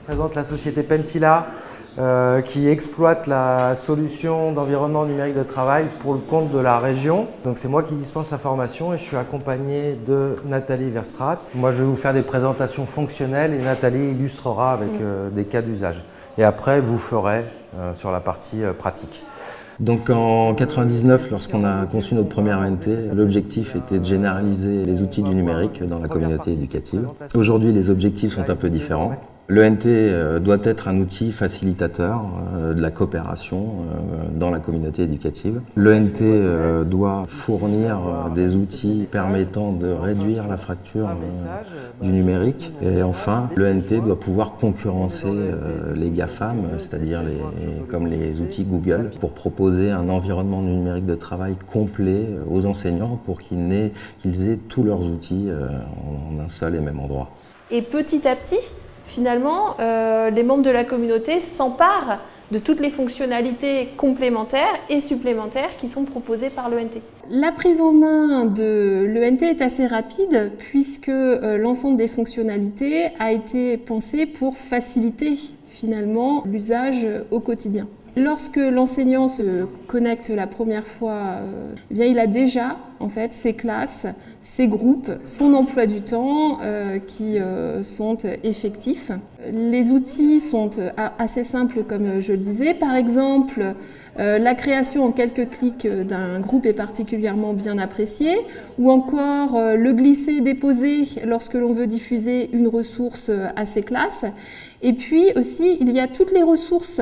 présente la société Pentila qui exploite la solution d'environnement numérique de travail pour le compte de la région. Donc c'est moi qui dispense la formation et je suis accompagné de Nathalie Verstraat. Moi je vais vous faire des présentations fonctionnelles et Nathalie illustrera avec des cas d'usage. Et après vous ferez sur la partie pratique. Donc en 1999, lorsqu'on a conçu notre première ENT, l'objectif était de généraliser les outils du numérique dans la communauté éducative. Aujourd'hui, les objectifs sont un peu différents. L'ENT doit être un outil facilitateur de la coopération dans la communauté éducative. L'ENT doit fournir des outils permettant de réduire la fracture du numérique. Et enfin, l'ENT doit pouvoir concurrencer les GAFAM, c'est-à-dire comme les outils Google, pour proposer un environnement numérique de travail complet aux enseignants pour qu'ils aient tous leurs outils en un seul et même endroit. Et petit à petit, finalement, les membres de la communauté s'emparent de toutes les fonctionnalités complémentaires et supplémentaires qui sont proposées par l'ENT. La prise en main de l'ENT est assez rapide puisque l'ensemble des fonctionnalités a été pensé pour faciliter finalement l'usage au quotidien. Lorsque l'enseignant se connecte la première fois, eh bien, il a déjà en fait ses classes, ses groupes, son emploi du temps qui sont effectifs. Les outils sont assez simples comme je le disais. Par exemple, la création en quelques clics d'un groupe est particulièrement bien appréciée, ou encore le glisser-déposer lorsque l'on veut diffuser une ressource à ses classes. Et puis aussi, il y a toutes les ressources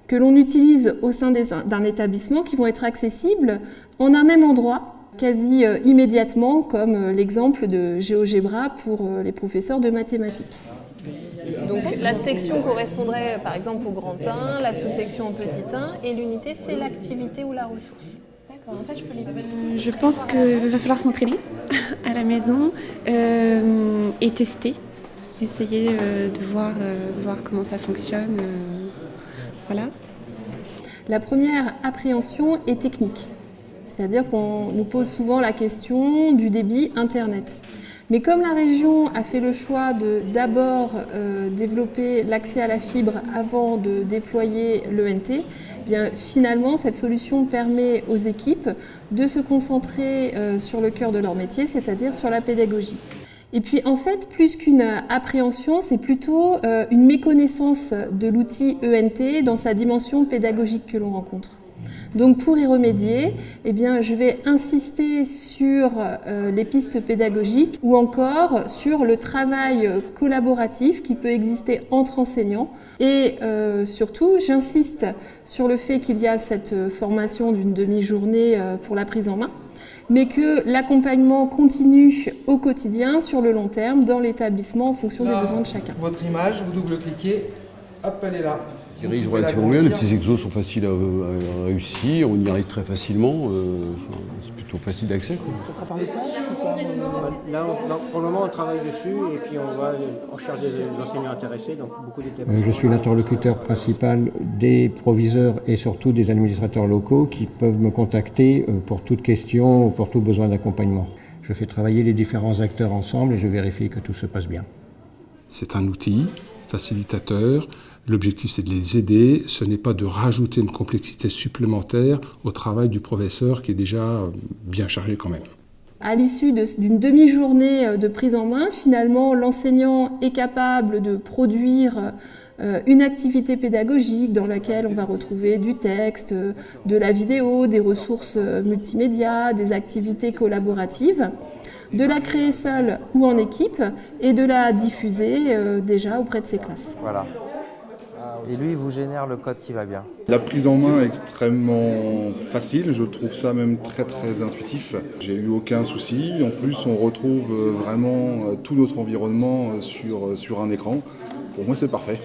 que l'on utilise au sein d'un établissement qui vont être accessibles en un même endroit, quasi immédiatement, comme l'exemple de GeoGebra pour les professeurs de mathématiques. Donc la section correspondrait par exemple au grand 1, la sous-section au petit 1, et l'unité c'est l'activité ou la ressource. D'accord, en fait je pense qu'il va falloir s'entraîner à la maison et tester, essayer de voir comment ça fonctionne. Voilà. La première appréhension est technique, c'est-à-dire qu'on nous pose souvent la question du débit Internet. Mais comme la région a fait le choix de d'abord développer l'accès à la fibre avant de déployer l'ENT, bien finalement cette solution permet aux équipes de se concentrer sur le cœur de leur métier, c'est-à-dire sur la pédagogie. Et puis en fait, plus qu'une appréhension, c'est plutôt une méconnaissance de l'outil ENT dans sa dimension pédagogique que l'on rencontre. Donc pour y remédier, eh bien, je vais insister sur les pistes pédagogiques ou encore sur le travail collaboratif qui peut exister entre enseignants. Et surtout, j'insiste sur le fait qu'il y a cette formation d'une demi-journée pour la prise en main, mais que l'accompagnement continue au quotidien, sur le long terme, dans l'établissement en fonction des besoins de chacun. Votre image, vous double-cliquez, hop, elle est là. Il dirige relativement bien, les petits exos sont faciles à réussir, on y arrive très facilement, c'est plutôt facile d'accès. Ça sera par les pages ou pas? Là, pour le moment, on travaille dessus et puis on cherche des enseignants intéressés, donc beaucoup d'établissements. Je suis l'interlocuteur principal des proviseurs et surtout des administrateurs locaux qui peuvent me contacter pour toute question ou pour tout besoin d'accompagnement. Je fais travailler les différents acteurs ensemble et je vérifie que tout se passe bien. C'est un outil facilitateur. L'objectif, c'est de les aider. Ce n'est pas de rajouter une complexité supplémentaire au travail du professeur qui est déjà bien chargé quand même. À l'issue d'une demi-journée de prise en main, finalement, l'enseignant est capable de produire une activité pédagogique dans laquelle on va retrouver du texte, de la vidéo, des ressources multimédia, des activités collaboratives, de la créer seule ou en équipe et de la diffuser déjà auprès de ses classes. Voilà. Et lui, il vous génère le code qui va bien. La prise en main est extrêmement facile, je trouve ça même très très intuitif. J'ai eu aucun souci, en plus on retrouve vraiment tout notre environnement sur un écran. Pour moi c'est parfait.